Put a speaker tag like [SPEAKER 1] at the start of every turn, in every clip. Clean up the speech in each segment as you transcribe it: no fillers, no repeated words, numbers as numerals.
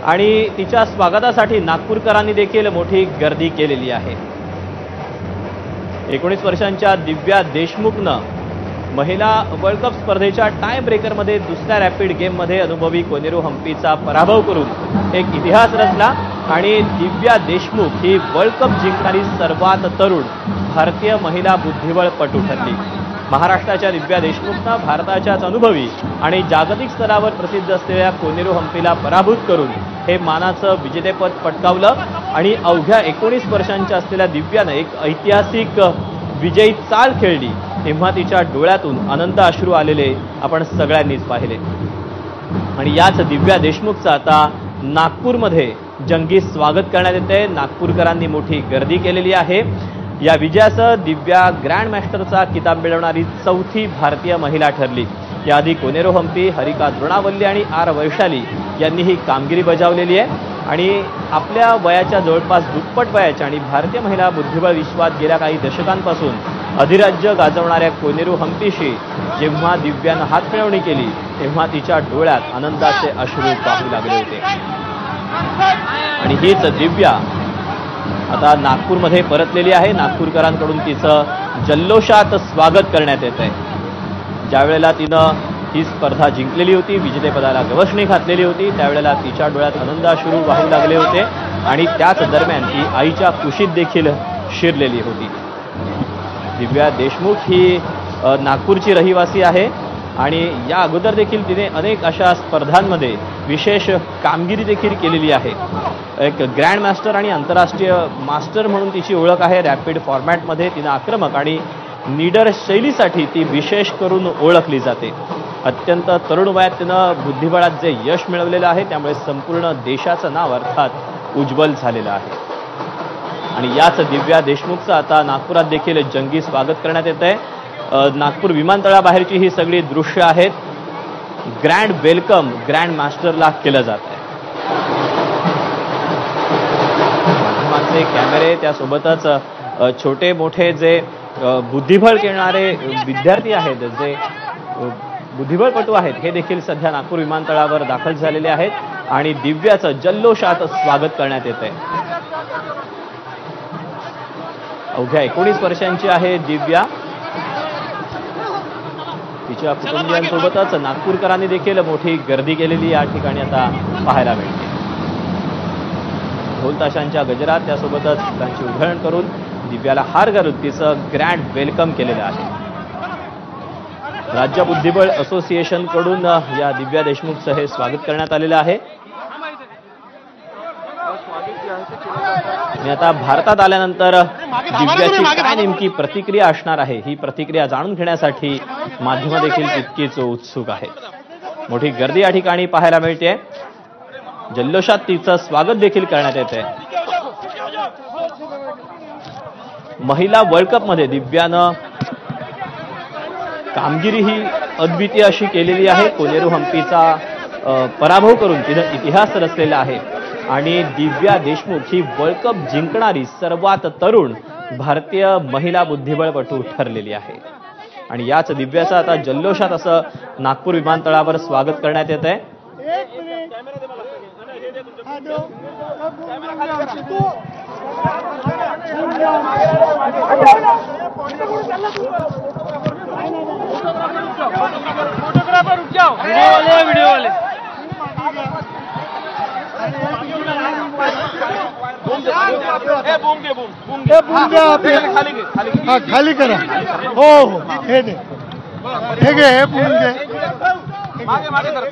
[SPEAKER 1] आणि तिच्या स्वागतासाठी नागपूरकरांनी देखील मोठी गर्दी केलेली आहे। 19 वर्षांच्या दिव्या देशमुखनं महिला वर्ल्ड कप स्पर्धेच्या टाय ब्रेकरमध्ये दुसऱ्या रॅपिड गेममध्ये अनुभवी कोनेरू हम्पीचा पराभव करून एक इतिहास रचला आणि दिव्या देशमुख ही वर्ल्ड कप जिंकणारी सर्वात तरुण भारतीय महिला बुद्धिबळपटू ठरली। महाराष्ट्राच्या दिव्या देशमुखनं भारताच्याच अनुभवी आणि जागतिक स्तरावर प्रसिद्ध असलेल्या कोनेरू हम्पीला पराभूत करून हे मानाचं विजेतेपद पटकावलं आणि अवघ्या 19 वर्षांच्या असलेल्या दिव्यानं एक ऐतिहासिक विजयी चाल खेळली तेव्हा तिच्या डोळ्यातून अनंत अश्रू आलेले आपण सगळ्यांनीच पाहिले। आणि याच दिव्या देशमुखचं आता नागपूरमध्ये जंगी स्वागत करण्यात येते। नागपूरकरांनी मोठी गर्दी केलेली आहे। या विजयासह दिव्या ग्रँड मास्टरचा किताब मिळवणारी चौथी भारतीय महिला ठरली। याआधी कोनेरू हम्पी, हरिका द्रोणावल्ली आणि आर वैशाली यांनी ही कामगिरी बजावलेली आहे आणि आपल्या वयाच्या जवळपास दुप्पट वयाच्या आणि भारतीय महिला बुद्धिबळ विश्वात गेल्या काही दशकांपासून अधिराज्य गाजवणाऱ्या कोनेरू हम्पीशी जेव्हा दिव्यानं हातमिळवणी केली तेव्हा तिच्या डोळ्यात आनंदाचे अश्रू वाहू लागले होते। आणि हीच दिव्या आता नागपूरमध्ये परतलेली आहे। नागपूरकरांकडून तिचं जल्लोषात स्वागत करण्यात येत आहे। ज्यावेळेला तिनं ही स्पर्धा जिंकलेली होती, विजेतेपदाला गवसणी घातलेली होती, त्यावेळेला तिच्या डोळ्यात आनंदाश्रू वाहू लागले होते आणि त्याच दरम्यान ती आईच्या कुशीत देखील शिरलेली होती। दिव्या देशमुख ही नागपूरची रहिवासी आहे आणि या अगोदर देखील तिने अनेक अशा स्पर्धांमध्ये विशेष कामगिरी देखील केलेली आहे। एक ग्रँड मास्टर आणि आंतरराष्ट्रीय मास्टर म्हणून तिची ओळख आहे। रॅपिड फॉर्मॅटमध्ये तिनं आक्रमक आणि नीडर शैलीसाठी ती विशेष करून ओळखली जाते। अत्यंत तरुण वयात तिनं बुद्धिबळात जे यश मिळवलेलं आहे त्यामुळे संपूर्ण देशाचं नाव अर्थात उज्ज्वल झालेलं आहे। आणि याच दिव्या देशमुखचं आता नागपुरात देखील जंगी स्वागत करण्यात येत आहे। नागपूर विमानतळाबाहेरची ही सगळी दृश्य आहेत। ग्रँड वेलकम ग्रँड मास्टरला केलं जात आहे। माध्यमांचे कॅमेरे त्यासोबतच छोटे मोठे जे बुद्धिबळ खेळणारे विद्यार्थी आहेत, जे बुद्धिबळपटू आहेत, हे देखील सध्या नागपूर विमानतळावर दाखल झालेले आहेत आणि दिव्याचं जल्लोषात स्वागत करण्यात येत आहे। अवघ्या 19 वर्षांची आहे दिव्या। तिच्या कुटुंबियांसोबतच नागपूरकरांनी देखील मोठी गर्दी केलेली या ठिकाणी आता पाहायला मिळते। ढोल ताशांच्या गजरात त्यासोबतच फुलांची उधळण करून दिव्याला हार घालून तिचं ग्रँड वेलकम केलेलं आहे। राज्य बुद्धिबळ असोसिएशन कडून या दिव्या देशमुखचं हे स्वागत करण्यात आलेलं आहे। आणि आता भारतात आल्यानंतर दिव्याची काय नेमकी प्रतिक्रिया असणार आहे ही प्रतिक्रिया जाणून घेण्यासाठी माध्यम देखील तितकीच उत्सुक आहेत। मोठी गर्दी या ठिकाणी पाहायला मिळते। जल्लोषात तिचं स्वागत देखील करण्यात येते। महिला वर्ल्ड कप मध्ये दिव्यानं कामगिरी ही अद्वितीय अशी केलेली आहे। कोनेरू हम्पीचा पराभव करून तिनं इतिहास रचलेला आहे आणि दिव्या देशमुख ही वर्ल्ड कप जिंकणारी सर्वात तरुण भारतीय महिला बुद्धिबळपटू ठरलेली आहे। आणि याच दिव्याचं आता जल्लोषात असं नागपूर विमानतळावर स्वागत करण्यात येत आहे।
[SPEAKER 2] फोटोग्राफर रुक जाओ, वीडियो वाले
[SPEAKER 3] खाली करा। हो हो हे दे, हे घे, हे बूम दे। मागे मागे कर।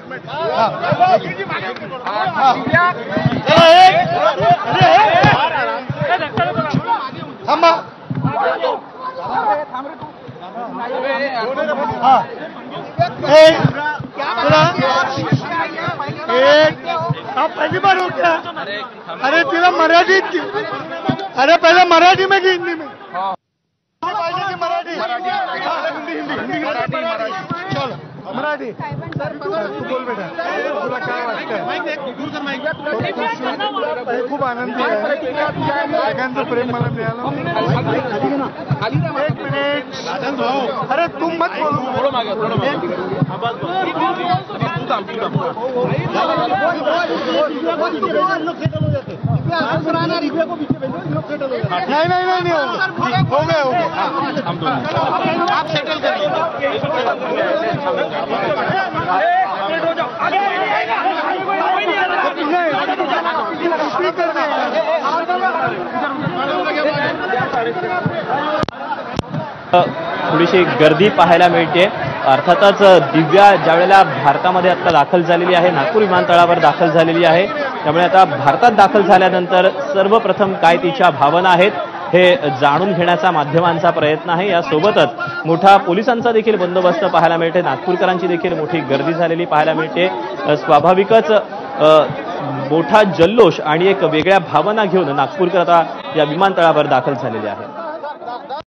[SPEAKER 3] थांबा। पहली बार हो क्या? अरे तिला मराठी, अरे पहले मराठी में कि हिंदी में? मराठी चलो मराठी। तू बोल बेटा, तुला काय वाटतंय? खूप आनंदी आहे. सगळ्यांचं प्रेम मला मिळालं. एक मिनिट. अरे तू मत बोलू. नहीं नहीं नहीं हो गए आप सेटल करिए.
[SPEAKER 1] थोडीशी गर्दी पाहायला मिळते. अर्थातच दिव्या ज्यावेळेला भारतामध्ये आता दाखल झालेली आहे, नागपूर विमानतळावर दाखल झालेली आहे, त्यामुळे आता भारतात दाखल झाल्यानंतर सर्वप्रथम काय तिच्या भावना आहेत हे जाणून घेण्याचा माध्यमांचा प्रयत्न आहे. यासोबतच मोठा पोलिसांचा देखील बंदोबस्त पाहायला मिळते. नागपूरकरांची देखील मोठी गर्दी झालेली पाहायला मिळते. स्वाभाविकच मोठा जल्लोष आणि एक वेगळ्या भावना घेऊन नागपूरकर आता या विमानतळावर दाखल झालेले आहेत.